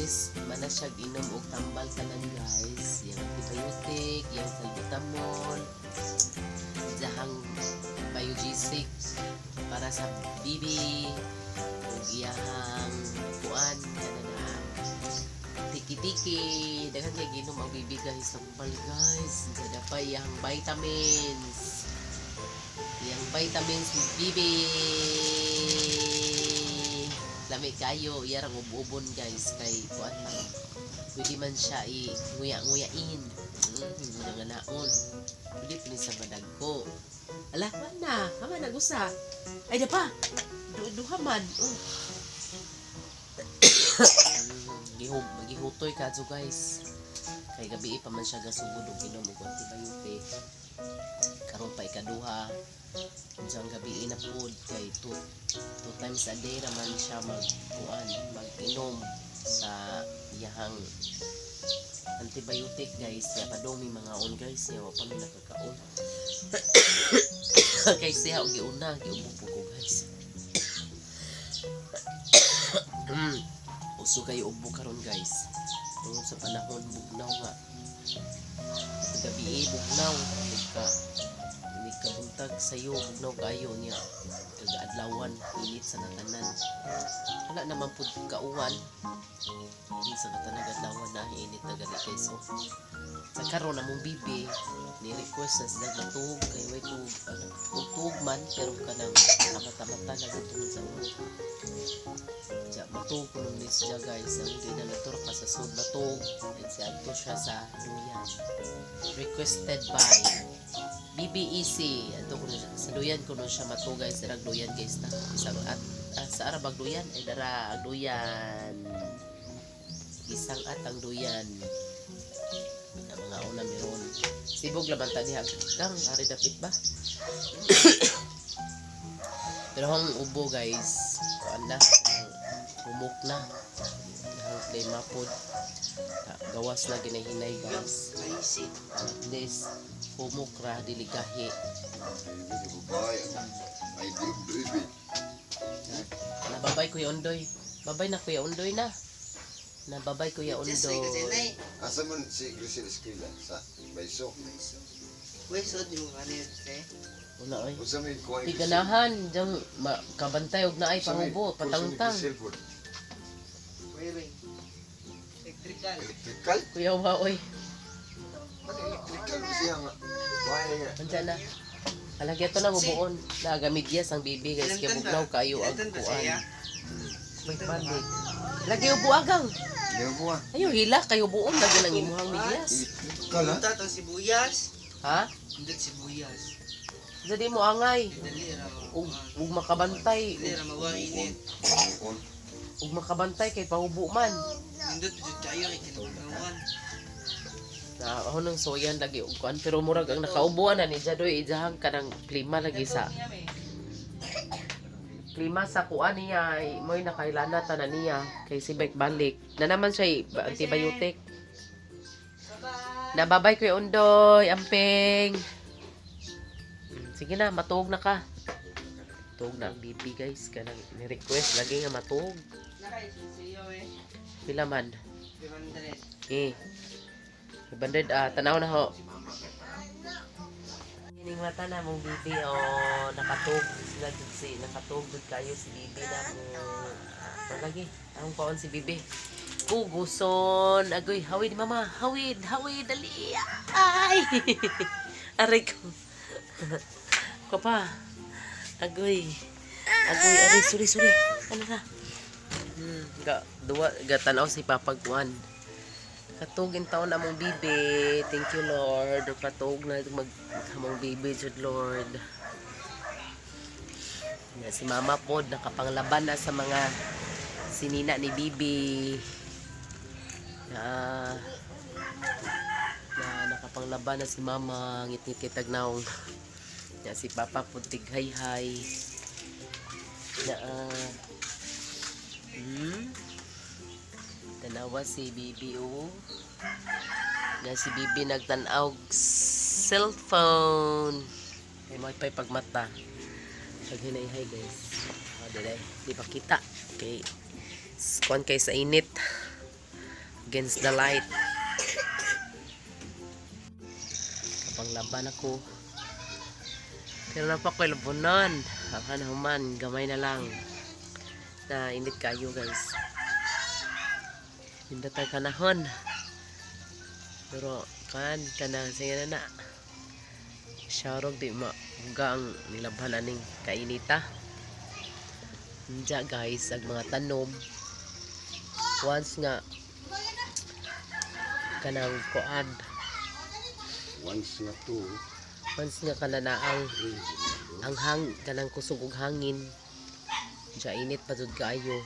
least mana siya inom og tambal tanan guys. Yang antibiotic, yang salbutamol, jahang biogesic para sa bibi ug iyahang kuan kanana tiki-tiki. Daghan kay ginom ang bibi guys tambal guys. Sada pa yang vitamins. Yang vitamins bibi. Lami kayo, iyarang ubon guys kay kuan lang. Pwede man siya i-nguya-nguyain. Mga naon. Pwede pa sa badagko. Ala, mana? Hama nagusa. Ay, dapa. Duha man. Magihutoy ka so guys. Kay gabi pa man siya gasugod og inom og antibiotic. Karon pa ikaduha. Diyan gabi na food kay two times a day naman siya mag-inom sa iyahang antibiotic guys. Kaya padong may mga on guys. Kaya wapa may nakakaon. Kay siya og giuna, giubo ko guys. Uso kayo ubo karon guys. Tungod sa panahon bugnaw nga. Gabi bugnaw kabuntag sayo bugnaw kayo niya kagaadlawan init sa natanan. Wala naman pud kauwan init sa natanan adlawan na init na gali kay so sa karon namong bibi ni request na sila matug kay way tug man pero kanang mata-mata na gutong sa ulo ja matug kuno ni siya guys ang di na natur pa sa sud matug and siya adto siya sa duyan requested by BBEC ato kuno sa duyan kuno siya matug guys dara duyan guys na isang at sa arabag duyan ay dara duyan isang at ang duyan ang mga una meron sibog laban ta diha kang ari dapit ba. Pero ang ubo guys kuan na humok na ang klima pod gawas na ginahinay guys this humok ra dili gahi nababay kuya undoy babay na kuya undoy na nababay kuya undoy asa man si Grisel Esquila sa Bayso Wesod yung kanil wala ay usa may kuha di ganahan jang kabantay og naay pangubo patangtang wiring electrical kuya wa oy electrical siya nga wire andyan na alagya to na mubuon nagamidyas ang bibi guys kaya bugnaw kayo ang kuan may balik lagi ubo agang di ba ayo hila kayo buon lagi nang imuhang midyas kala Punta to sibuyas. ha Hindi sibuyas. jadi mo angay Dali ra. ug makabantay Dali ra mawainit. ug makabantay kay pahubo man Hindi to tayo kay kinukuan. na ako nang soyan lagi ug kuan pero murag ang nakaubuan na ni Jadoy ijahang kanang klima lagi sa klima sa kuan niya moy nakailana tanan niya kay si balik na naman siya antibiotic nababay ko yung undoy amping sige na matug na ka matug na ang bibi guys kanang ni-request lagi nga matug pila man 500 tanaw na ho ining mata na mong bibi nakatug nakatug kayo si bibi na mo lagi ang paon si bibi guson agoy hawid mama hawid dali ay aray ko ko pa agoy aray sorry ano ka ga tanaw si papagwan katugin taon na mong bibi thank you Lord katug na maghamong bibi jud Lord na si mama pod nakapanglaban na sa mga sinina ni bibi na nakapanglaban na si mama ngit-ngit tagnaw na si papa putig hay na tanawa si bibi na si bibi nagtanaw cellphone ay mo pay pagmata pag hinay-hay guys di pa kita kay kuan kay sa init against the light. Kapag laban ako. Pero na pa ko labunan. Ang human, gamay na lang. Na init kayo guys. Hindi tayo kanahon. Pero kanang sige na. Sharog di maga ang nilabhan aning kainita. Diya guys, ang mga tanom. Once nga kanang kuan. Once nga to, Once nga kananaang ang kanang kusog og hangin. Diya init pa jud kaayo.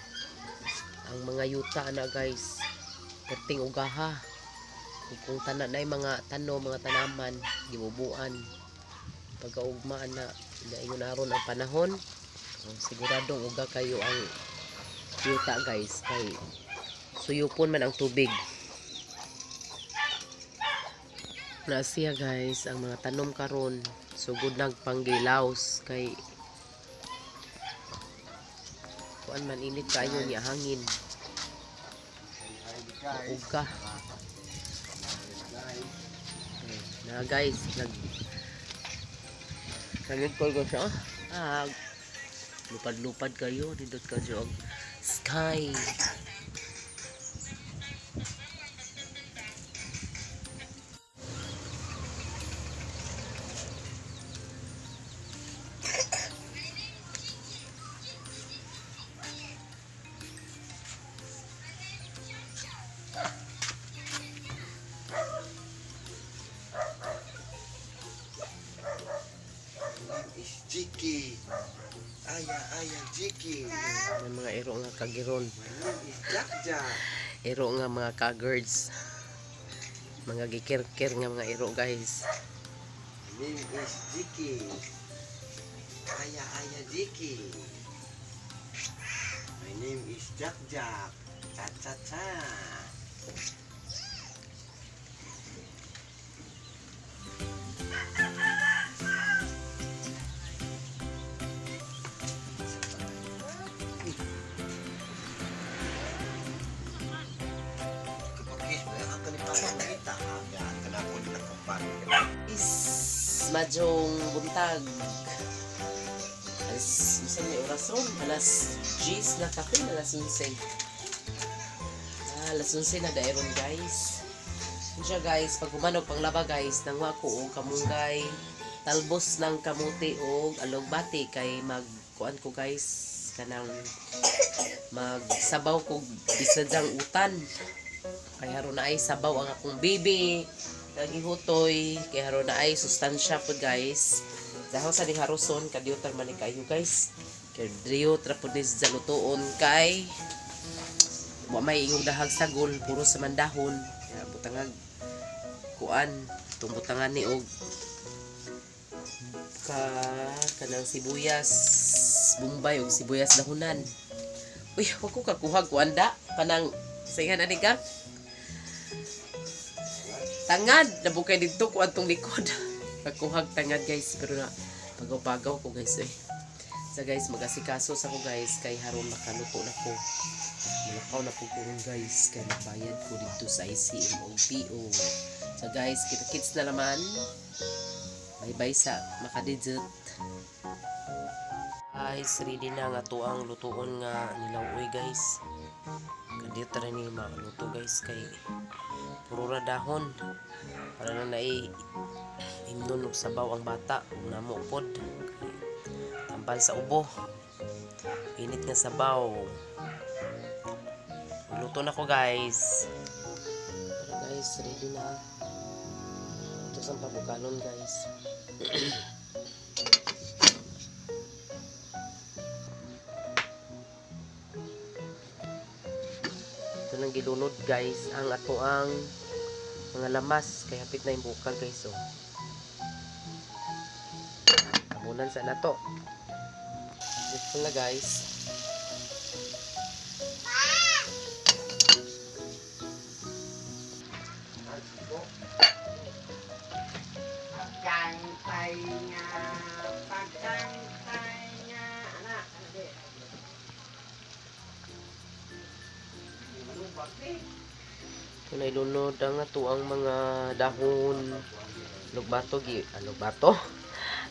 Ang mga yuta na guys, perting ugaha. Kung tanan na mga tanom, mga tanaman, gibubuan. Pagkaugmaan na ingon aron ang panahon, siguradong uga kayo ang yuta guys, kay suyupon man ang tubig. Na siya guys, ang mga tanom karon sugod nagpanggilaws kay kuan man init kayo niya hangin. Uga. Na guys, nagkol ko siya. Lupad-lupad kayo, dito ka jog sky. is Jiki. Aya, Jiki. May mga iro nga kagiron. My name is Jack. Iro nga mga kagirds. Mga gikir-kir nga mga iro guys. My name is Jiki. Aya, Jiki. My name is Jack. Cha. Is madyong buntag. Minsan may orason. Alas 10 na kape, alas 11. Alas 11 na dairon guys. Siya guys, pag humanog pang laba guys, nangwa ko og kamunggay, talbos ng kamuti og alugbati kay magkuan ko guys kanang magsabaw ko bisadyang utan. Kay haro na ay sabaw ang akong bibi. Nagihutoy kay haro na ay sustansya po guys. Dahil sa ning haruson kadiyutan man ni kayo guys. Kay driyo trapod ni sa lutuon kay wa may ingong dahag sagol puro sa mandahon. Kaya butangag kuan tumbutangan ni og kanang sibuyas bumbay og sibuyas dahunan. Uy, wag ko kakuhag ko anda kanang sayan ani ka. Tangad nabukay dito ko atong likod. Kakuhag tangad guys pero na pagaw-pagaw ko guys eh. Sa guys magasikaso sa ko guys kay haron makaluto na ko. Malakaw na po ko guys kay nabayad ko dito sa ICM o PO. So guys, kita-kits na naman. Bye-bye sa makadidget. Guys, ready na nga to ang lutuon nga nilaway guys. Kadito rin ni makaluto guys kay puro ra dahon. Para na nai imnon og sabaw ang bata ug namo pod. Tambal sa ubo. Init nga sabaw. Luto na ko guys. Guys, ready na. Ito sa pabukalon guys. Ito nang gilunod guys ang ato ang mga lamas kaya hapit na yung bukal guys oh. Tabunan sa nato. Ito na guys. Pagkantay nga, anak. Hindi. Ito na ilunod ang ato ang mga dahon.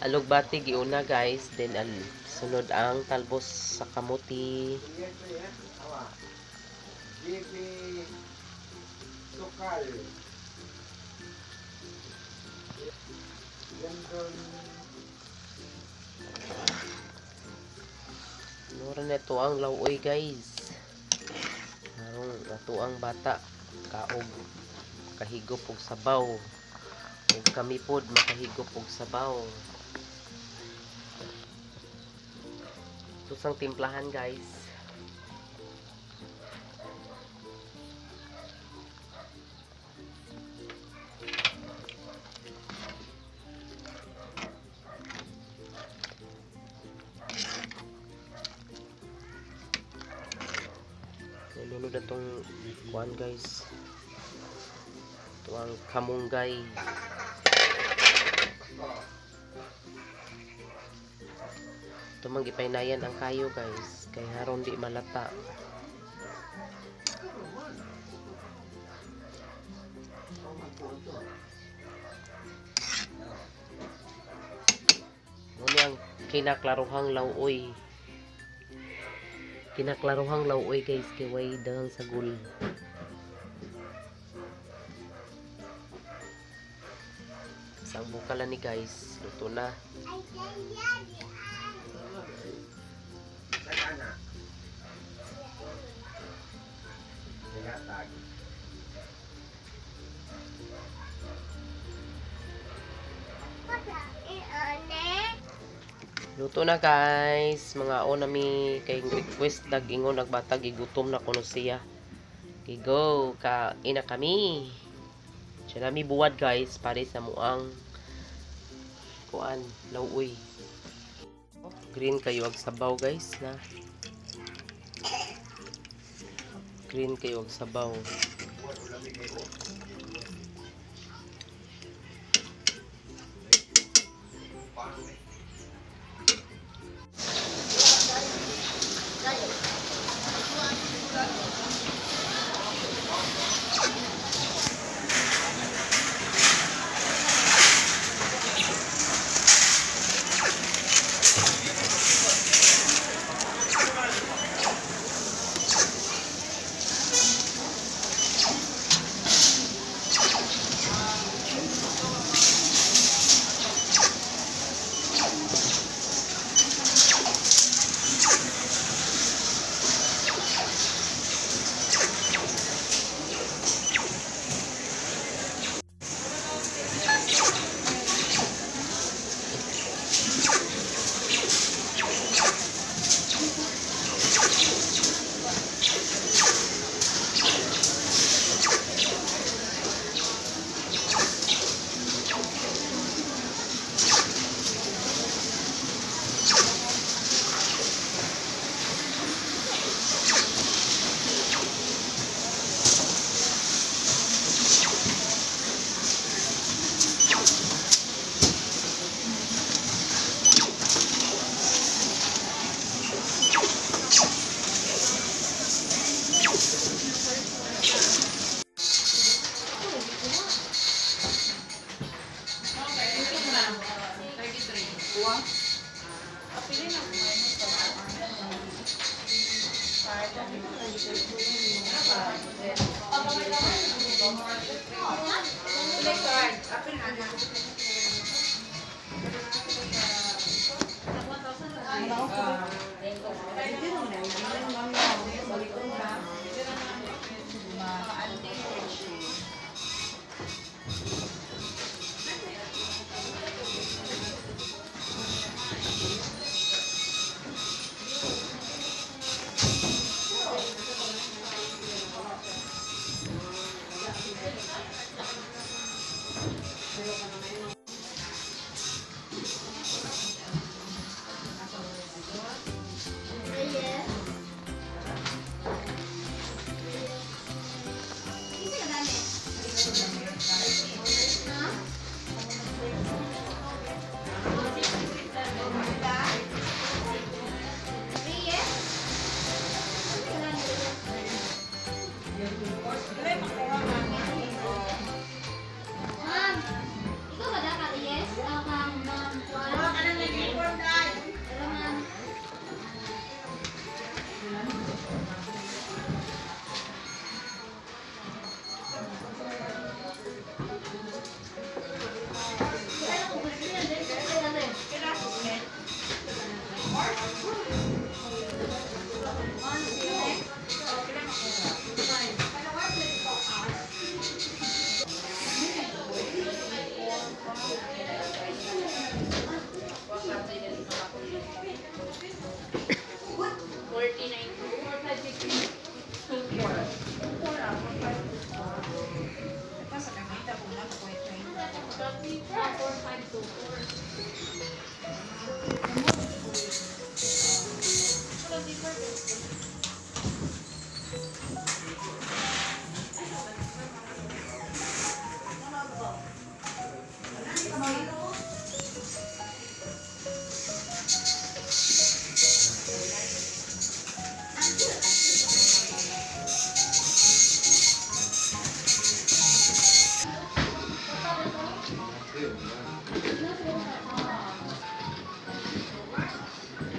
Alugbati giuna guys. Then sunod ang talbos sa kamuti. Bibi sukal. Nura na ito ang lauoy guys. Narong ato ang bata kaog kahigop og sabaw. Ug kami pod makahigop og sabaw. Ito sang timplahan guys. Nilunod na itong kuhan guys. Ito ang kamunggay. Ito mang gipaynayan ang kayo guys. Kay haron di malata. Muna ang kinaklaruhang lauoy. Kinaklaruhang lauoy guys kay way dagang sagol. Sang bukala ni guys, luto na. Luto na guys. Mga o nami kay request nag-ingon nagbata gigutom na kuno siya. Go, kain na kami. Siya nami buwad guys pare sa muang kuan lauoy. Green kayo ag sabaw guys na. Green kayo ag sabaw. Dre,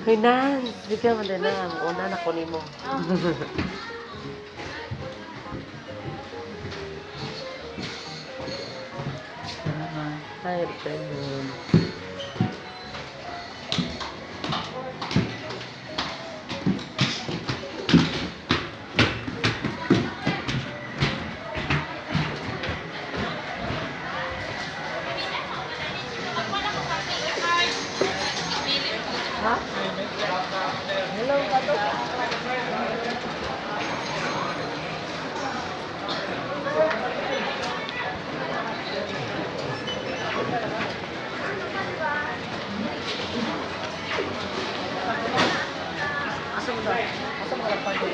Hoy nan, bigyan mo din na. Una na kunin mo. Hi, friend. Ha? Hello, Kato. Asam ka? Asam ka lang pa ito?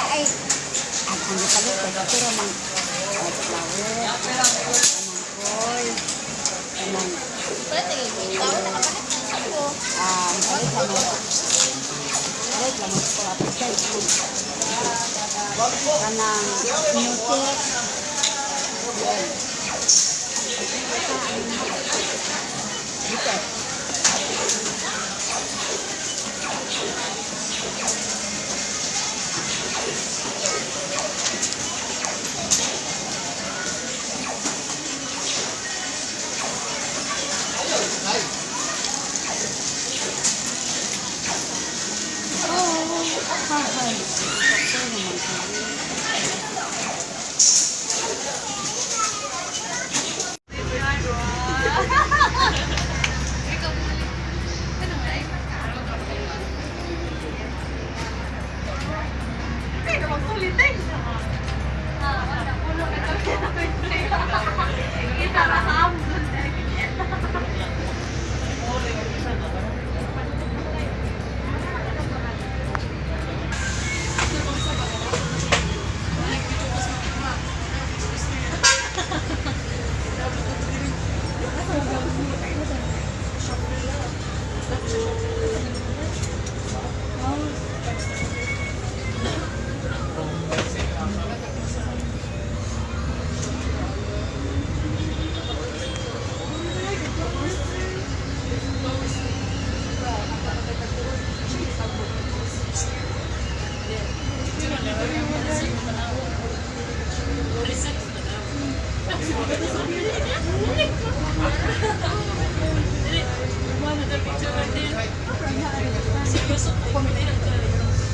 Ay, ang palit ko pero mang flower. kanang music. Dito. Oh, hahay. Sakto naman tayo.